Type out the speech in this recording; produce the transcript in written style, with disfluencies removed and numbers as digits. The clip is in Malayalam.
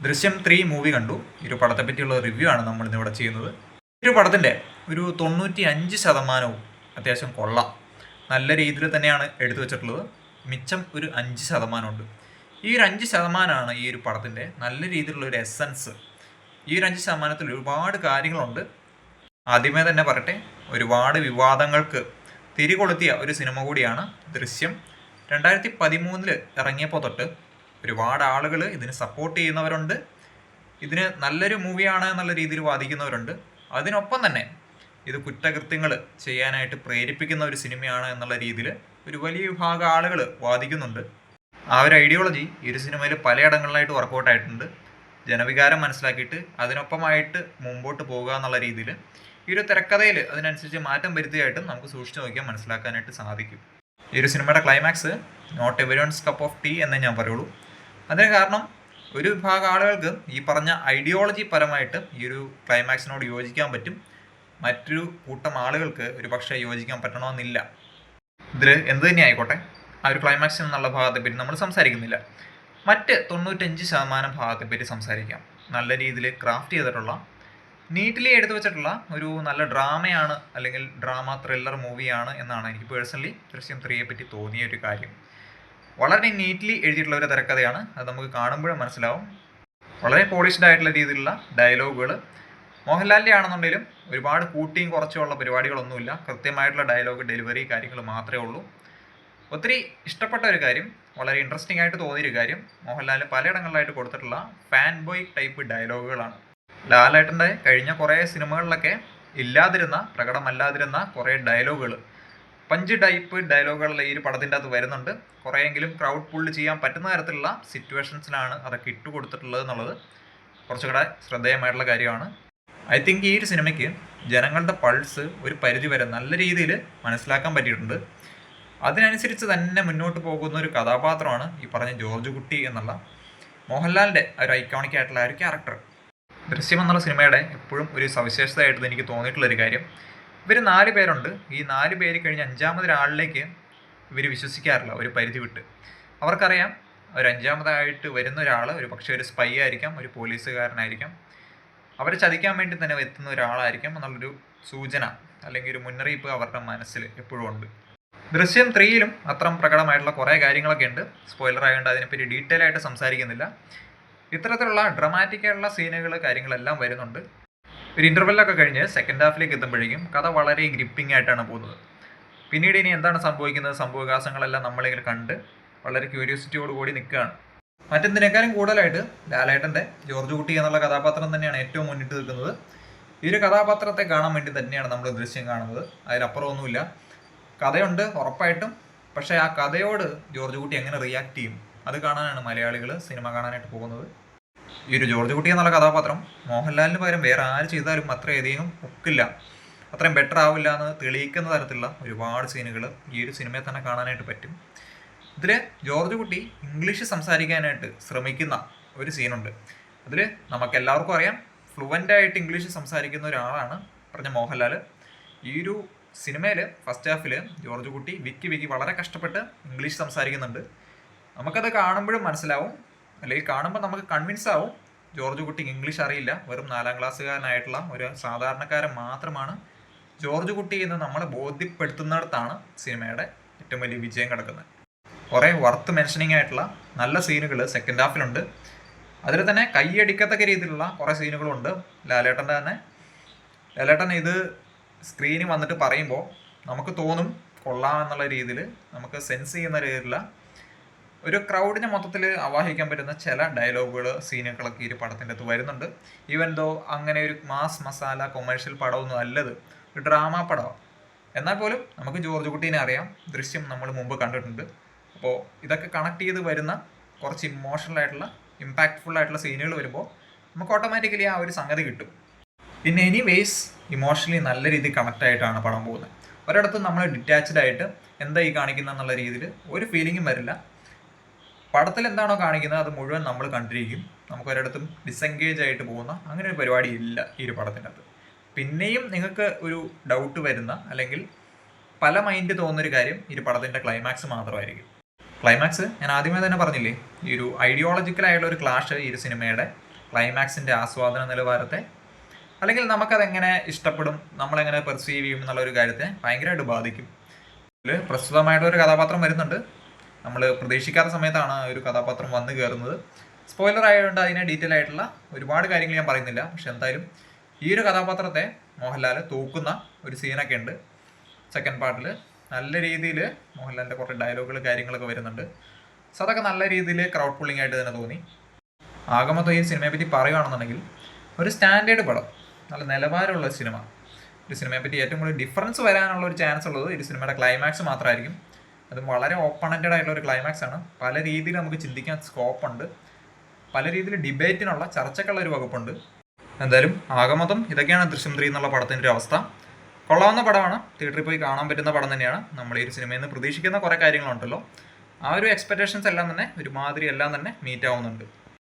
ദൃശ്യം 3 മൂവി കണ്ടു. ഈ ഒരു പടത്തെ പറ്റിയുള്ള റിവ്യൂ ആണ് നമ്മൾ ഇന്നിവിടെ ചെയ്യുന്നത്. ഈ ഒരു പടത്തിൻ്റെ ഒരു 95% അത്യാവശ്യം കൊള്ളാം, നല്ല രീതിയിൽ തന്നെയാണ് എടുത്തു വെച്ചിട്ടുള്ളത്. മിച്ചം ഒരു 5% ഉണ്ട്. ഈ ഒരു 5%ആണ് ഈ ഒരു പടത്തിൻ്റെ നല്ല രീതിയിലുള്ള ഒരു എസൻസ്. ഈ ഒരു 5%ത്തിൽ ഒരുപാട് കാര്യങ്ങളുണ്ട്. ആദ്യമേ തന്നെ പറയട്ടെ, ഒരുപാട് വിവാദങ്ങൾക്ക് തിരികൊളുത്തിയ ഒരു സിനിമ കൂടിയാണ് ദൃശ്യം. 2013 ഇറങ്ങിയപ്പോൾ തൊട്ട് ഒരുപാട് ആളുകൾ ഇതിന് സപ്പോർട്ട് ചെയ്യുന്നവരുണ്ട്, ഇതിന് നല്ലൊരു മൂവിയാണ് എന്നുള്ള രീതിയിൽ വാദിക്കുന്നവരുണ്ട്. അതിനൊപ്പം തന്നെ ഇത് കുറ്റകൃത്യങ്ങൾ ചെയ്യാനായിട്ട് പ്രേരിപ്പിക്കുന്ന ഒരു സിനിമയാണ് എന്നുള്ള രീതിയിൽ ഒരു വലിയ വിഭാഗം ആളുകൾ വാദിക്കുന്നുണ്ട്. ആ ഒരു ഐഡിയോളജി ഈ ഒരു സിനിമയിൽ പലയിടങ്ങളിലായിട്ട് വർക്കൗട്ട് ആയിട്ടുണ്ട്. ജനവികാരം മനസ്സിലാക്കിയിട്ട് അതിനൊപ്പമായിട്ട് മുമ്പോട്ട് പോകുക എന്നുള്ള രീതിയിൽ ഈ ഒരു തിരക്കഥയിൽ അതിനനുസരിച്ച് മാറ്റം വരുത്തിയായിട്ടും നമുക്ക് സൂക്ഷിച്ചു നോക്കിയാൽ മനസ്സിലാക്കാനായിട്ട് സാധിക്കും. ഈ ഒരു സിനിമയുടെ climax not everyone's cup of tea എന്നേ ഞാൻ പറയുള്ളൂ. അതിന് കാരണം ഒരു വിഭാഗം ആളുകൾക്ക് ഈ പറഞ്ഞ ഐഡിയോളജി പരമായിട്ട് ഈ ഒരു ക്ലൈമാക്സിനോട് യോജിക്കാൻ പറ്റും, മറ്റൊരു കൂട്ടം ആളുകൾക്ക് ഒരു പക്ഷേ യോജിക്കാൻ പറ്റണമെന്നില്ല. ഇതിൽ എന്ത് തന്നെ ആയിക്കോട്ടെ, ആ ഒരു ക്ലൈമാക്സ് എന്നുള്ള ഭാഗത്തെപ്പറ്റി നമ്മൾ സംസാരിക്കുന്നില്ല. മറ്റ് 95% ഭാഗത്തെപ്പറ്റി സംസാരിക്കാം. നല്ല രീതിയിൽ ക്രാഫ്റ്റ് ചെയ്തിട്ടുള്ള, നീറ്റ്ലി എടുത്തു വെച്ചിട്ടുള്ള ഒരു നല്ല ഡ്രാമയാണ്, അല്ലെങ്കിൽ ഡ്രാമ ത്രില്ലർ മൂവിയാണ് എന്നാണ് എനിക്ക് പേഴ്സണലി ദൃശ്യം 3യെ പറ്റി തോന്നിയ ഒരു കാര്യം. വളരെ നീറ്റ്ലി എഴുതിയിട്ടുള്ള ഒരു തിരക്കഥയാണ്. അത് നമുക്ക് കാണുമ്പോഴും മനസ്സിലാവും. വളരെ പോളിഷ്ഡ് ആയിട്ടുള്ള രീതിയിലുള്ള ഡയലോഗുകൾ. മോഹൻലാലിൻ്റെ ആണെന്നുണ്ടെങ്കിലും ഒരുപാട് കൂട്ടിയും കുറച്ചുമുള്ള പരിപാടികളൊന്നുമില്ല. കൃത്യമായിട്ടുള്ള ഡയലോഗ് ഡെലിവറി കാര്യങ്ങൾ മാത്രമേ ഉള്ളൂ. ഒത്തിരി ഇഷ്ടപ്പെട്ട ഒരു കാര്യം, വളരെ ഇൻട്രസ്റ്റിംഗ് ആയിട്ട് തോന്നിയൊരു കാര്യം, മോഹൻലാൽ പലയിടങ്ങളിലായിട്ട് കൊടുത്തിട്ടുള്ള ഫാൻ ബോയ് ടൈപ്പ് ഡയലോഗുകളാണ്. ലാലേട്ടൻ്റെ കഴിഞ്ഞ കുറേ സിനിമകളിലൊക്കെ ഇല്ലാതിരുന്ന, പ്രകടമല്ലാതിരുന്ന കുറേ ഡയലോഗുകൾ, പഞ്ച് ടൈപ്പ് ഡയലോഗുകൾ ഈ ഒരു പടത്തിൻ്റെ അകത്ത് വരുന്നുണ്ട്. കുറേയെങ്കിലും ക്രൗഡ് പുള്ള് ചെയ്യാൻ പറ്റുന്ന തരത്തിലുള്ള സിറ്റുവേഷൻസിലാണ് അതൊക്കെ ഇട്ടുകൊടുത്തിട്ടുള്ളത് എന്നുള്ളത് കുറച്ചുകൂടെ ശ്രദ്ധേയമായിട്ടുള്ള കാര്യമാണ്. ഐ തിങ്ക് ഈ ഒരു സിനിമയ്ക്ക് ജനങ്ങളുടെ പൾസ് ഒരു പരിധി വരെ നല്ല രീതിയിൽ മനസ്സിലാക്കാൻ പറ്റിയിട്ടുണ്ട്. അതിനനുസരിച്ച് തന്നെ മുന്നോട്ട് പോകുന്ന ഒരു കഥാപാത്രമാണ് ഈ പറഞ്ഞ ജോർജ് കുട്ടി എന്നുള്ള മോഹൻലാലിൻ്റെ ഒരു ഐക്കോണിക് ആയിട്ടുള്ള ഒരു ക്യാരക്ടർ. ദൃശ്യം എന്നുള്ള സിനിമയുടെ എപ്പോഴും ഒരു സവിശേഷതയായിട്ട് എനിക്ക് തോന്നിയിട്ടുള്ളൊരു കാര്യം, ഇവർ 4 പേരുണ്ട്. ഈ 4 പേര് കഴിഞ്ഞ് 5-മതൊരാളിലേക്ക് ഇവർ വിശ്വസിക്കാറില്ല ഒരു പരിധി വിട്ട്. അവർക്കറിയാം ഒരു 5-മതായിട്ട് വരുന്ന ഒരാൾ ഒരു പക്ഷേ ഒരു സ്പൈ ആയിരിക്കാം, ഒരു പോലീസുകാരനായിരിക്കാം, അവരെ ചതിക്കാൻ വേണ്ടി തന്നെ എത്തുന്ന ഒരാളായിരിക്കാം എന്നുള്ളൊരു സൂചന അല്ലെങ്കിൽ ഒരു മുന്നറിയിപ്പ് അവരുടെ മനസ്സിൽ എപ്പോഴും ഉണ്ട്. ദൃശ്യം 3യിലും അത്ര പ്രകടമായിട്ടുള്ള കുറേ കാര്യങ്ങളൊക്കെ ഉണ്ട്. സ്പോയിലർ ആയതുകൊണ്ട് അതിനെപ്പറ്റി ഡീറ്റെയിൽ ആയിട്ട് സംസാരിക്കുന്നില്ല. ഇത്തരത്തിലുള്ള ഡ്രമാറ്റിക് ആയിട്ടുള്ള സീനുകൾ കാര്യങ്ങളെല്ലാം വരുന്നുണ്ട്. ഒരു ഇൻ്റർവെല്ലൊക്കെ കഴിഞ്ഞ് സെക്കൻഡ് ഹാഫിലേക്ക് എത്തുമ്പോഴേക്കും കഥ വളരെ ഗ്രിപ്പിംഗ് ആയിട്ടാണ് പോകുന്നത്. പിന്നീട് ഇനി എന്താണ് സംഭവിക്കുന്നത്, സംഭവവികാസങ്ങളെല്ലാം നമ്മളിങ്ങനെ കണ്ട് വളരെ ക്യൂരിയോസിറ്റിയോട് കൂടി നിൽക്കുകയാണ്. മറ്റെന്തിനേക്കാളും കൂടുതലായിട്ട് ലാലേട്ടൻ്റെ ജോർജ് കുട്ടി എന്നുള്ള കഥാപാത്രം തന്നെയാണ് ഏറ്റവും മുന്നിട്ട് നിൽക്കുന്നത്. ഈ ഒരു കഥാപാത്രത്തെ കാണാൻ വേണ്ടി തന്നെയാണ് നമ്മൾ ദൃശ്യം കാണുന്നത്. അതിലപ്പുറമൊന്നുമില്ല. കഥയുണ്ട് ഉറപ്പായിട്ടും, പക്ഷേ ആ കഥയോട് ജോർജ് കുട്ടി എങ്ങനെ റിയാക്ട് ചെയ്യും അത് കാണാനാണ് മലയാളികൾ സിനിമ കാണാനായിട്ട് പോകുന്നത്. ഈ ഒരു ജോർജ് കുട്ടി എന്നുള്ള കഥാപാത്രം മോഹൻലാലിന് പകരം വേറെ ആര് ചെയ്താലും അത്രയധികം ഒക്കില്ല, അത്രയും ബെറ്റർ ആവില്ല എന്ന് തെളിയിക്കുന്ന തരത്തിലുള്ള ഒരുപാട് സീനുകൾ ഈ ഒരു സിനിമയിൽ തന്നെ കാണാനായിട്ട് പറ്റും. ഇതിൽ ജോർജ് കുട്ടി ഇംഗ്ലീഷ് സംസാരിക്കാനായിട്ട് ശ്രമിക്കുന്ന ഒരു സീനുണ്ട്. അതിൽ നമുക്കെല്ലാവർക്കും അറിയാം, ഫ്ലുവൻ്റായിട്ട് ഇംഗ്ലീഷ് സംസാരിക്കുന്ന ഒരാളാണ് പറഞ്ഞ മോഹൻലാൽ. ഈ ഒരു സിനിമയിൽ ഫസ്റ്റ് ഹാഫിൽ ജോർജ് കുട്ടി വിക്കി വളരെ കഷ്ടപ്പെട്ട് ഇംഗ്ലീഷ് സംസാരിക്കുന്നുണ്ട്. നമുക്കത് കാണുമ്പോഴും മനസ്സിലാവും, അല്ലെങ്കിൽ കാണുമ്പോൾ നമുക്ക് കൺവിൻസ് ആവും ജോർജ് കുട്ടിക്ക് ഇംഗ്ലീഷ് അറിയില്ല, വെറും 4ാം ക്ലാസ്സുകാരനായിട്ടുള്ള ഒരു സാധാരണക്കാരൻ മാത്രമാണ് ജോർജ് കുട്ടി എന്ന് നമ്മളെ ബോധ്യപ്പെടുത്തുന്നിടത്താണ് സിനിമയുടെ ഏറ്റവും വലിയ വിജയം കിടക്കുന്നത്. കുറേ വർത്ത് മെൻഷനിങ് ആയിട്ടുള്ള നല്ല സീനുകൾ സെക്കൻഡ് ഹാഫിലുണ്ട്. അതിൽ തന്നെ കൈയടിക്കത്തക്ക രീതിയിലുള്ള കുറേ സീനുകളുണ്ട്. ലാലേട്ടൻ്റെ തന്നെ, ലാലേട്ടൻ ഇത് സ്ക്രീനിൽ വന്നിട്ട് പറയുമ്പോൾ നമുക്ക് തോന്നും കൊള്ളാം എന്നുള്ള രീതിയിൽ, നമുക്ക് സെൻസ് ചെയ്യുന്ന രീതിയിലുള്ള ഒരു ക്രൗഡിനെ മൊത്തത്തിൽ ആവാഹിക്കാൻ പറ്റുന്ന ചില ഡയലോഗുകൾ, സീനുകളൊക്കെ ഈ ഒരു പടത്തിൻ്റെ അകത്ത് വരുന്നുണ്ട്. ഈവൻ ദോ അങ്ങനെ ഒരു മാസ് മസാല കൊമേഴ്ഷ്യൽ പടമൊന്നും അല്ലത്, ഒരു ഡ്രാമ പടമാണ്. എന്നാൽ പോലും നമുക്ക് ജോർജ് കുട്ടീനെ അറിയാം, ദൃശ്യം നമ്മൾ മുമ്പ് കണ്ടിട്ടുണ്ട്. അപ്പോൾ ഇതൊക്കെ കണക്ട് ചെയ്ത് വരുന്ന കുറച്ച് ഇമോഷണൽ ആയിട്ടുള്ള ഇമ്പാക്റ്റ്ഫുൾ ആയിട്ടുള്ള സീനുകൾ വരുമ്പോൾ നമുക്ക് ഓട്ടോമാറ്റിക്കലി ആ ഒരു സംഗതി കിട്ടും. പിന്നെ എനിവേസ് ഇമോഷണലി നല്ല രീതിയിൽ കണക്റ്റ് ആയിട്ടാണ് പടം പോകുന്നത്. ഒരിടത്തും നമ്മൾ ഡിറ്റാച്ച്ഡ് ആയിട്ട് എന്താ ഈ കാണിക്കുന്ന എന്നുള്ള രീതിയിൽ ഒരു ഫീലിങ്ങും വരില്ല. പടത്തിൽ എന്താണോ കാണിക്കുന്നത് അത് മുഴുവൻ നമ്മൾ കണ്ടിരിക്കും. നമുക്ക് ഒരിടത്തും ഡിസെൻഗേജ് ആയിട്ട് പോകുന്ന അങ്ങനെ ഒരു പരിപാടി ഇല്ല ഈ ഒരു പടത്തിൻ്റെ അകത്ത്. പിന്നെയും നിങ്ങൾക്ക് ഒരു ഡൗട്ട് വരുന്ന, അല്ലെങ്കിൽ പല മൈൻഡ് തോന്നുന്നൊരു കാര്യം ഈ ഒരു പടത്തിൻ്റെ ക്ലൈമാക്സ് മാത്രമായിരിക്കും. ക്ലൈമാക്സ് ഞാൻ ആദ്യമേ തന്നെ പറഞ്ഞില്ലേ, ഈ ഒരു ഐഡിയോളജിക്കലായുള്ള ഒരു ക്ലാഷ് ഈ ഒരു സിനിമയുടെ ക്ലൈമാക്സിൻ്റെ ആസ്വാദന നിലവാരത്തെ, അല്ലെങ്കിൽ നമുക്കതെങ്ങനെ ഇഷ്ടപ്പെടും, നമ്മളെങ്ങനെ പെർസീവ് ചെയ്യും എന്നുള്ള ഒരു കാര്യത്തെ ഭയങ്കരമായിട്ട് ബാധിക്കും. ഇതിൽ പ്രസ്തുതമായിട്ടൊരു കഥാപാത്രം വരുന്നുണ്ട്. നമ്മൾ പ്രതീക്ഷിക്കാത്ത സമയത്താണ് ഒരു കഥാപാത്രം വന്നു കയറുന്നത്. സ്പോയിലർ ആയതുകൊണ്ട് അതിനെ ഡീറ്റെയിൽ ആയിട്ടുള്ള ഒരുപാട് കാര്യങ്ങൾ ഞാൻ പറയുന്നില്ല. പക്ഷെ എന്തായാലും ഈ ഒരു കഥാപാത്രത്തെ മോഹൻലാൽ തൂക്കുന്ന ഒരു സീനൊക്കെ ഉണ്ട് സെക്കൻഡ് പാർട്ടിൽ. നല്ല രീതിയിൽ മോഹൻലാലിൻ്റെ കുറേ ഡയലോഗുകൾ കാര്യങ്ങളൊക്കെ വരുന്നുണ്ട്. സോ അതൊക്കെ നല്ല രീതിയിൽ ക്രൗഡ് പുള്ളിംഗ് ആയിട്ട് തന്നെ തോന്നി. ആകെ മൊത്തം ഈ സിനിമയെ പറ്റി പറയുകയാണെന്നുണ്ടെങ്കിൽ ഒരു സ്റ്റാൻഡേർഡ് പടം, നല്ല നിലവാരമുള്ള സിനിമ. ഒരു സിനിമയെ പറ്റി ഏറ്റവും കൂടുതൽ ഡിഫറൻസ് വരാനുള്ള ഒരു ചാൻസ് ഉള്ളത് ഈ സിനിമയുടെ ക്ലൈമാക്സ് മാത്രമായിരിക്കും. അതും വളരെ ഓപ്പണൻറ്റഡ് ആയിട്ടുള്ള ഒരു ക്ലൈമാക്സ് ആണ്. പല രീതിയിൽ നമുക്ക് ചിന്തിക്കാൻ സ്കോപ്പ് ഉണ്ട്, പല രീതിയിൽ ഡിബേറ്റിനുള്ള ചർച്ചക്കുള്ള ഒരു വകുപ്പുണ്ട്. എന്തായാലും ആകെ മൊത്തം ഇതൊക്കെയാണ് ദൃശ്യം 3 എന്നുള്ള പടത്തിൻ്റെ ഒരു അവസ്ഥ. കൊള്ളാവുന്ന പടമാണ്, തിയേറ്ററിൽ പോയി കാണാൻ പറ്റുന്ന പടം തന്നെയാണ്. നമ്മൾ ഈ ഒരു സിനിമയിൽ നിന്ന് പ്രതീക്ഷിക്കുന്ന കുറേ കാര്യങ്ങളുണ്ടല്ലോ, ആ ഒരു എക്സ്പെക്റ്റേഷൻസ് എല്ലാം തന്നെ ഒരുമാതിരി എല്ലാം തന്നെ മീറ്റ് ആവുന്നുണ്ട്.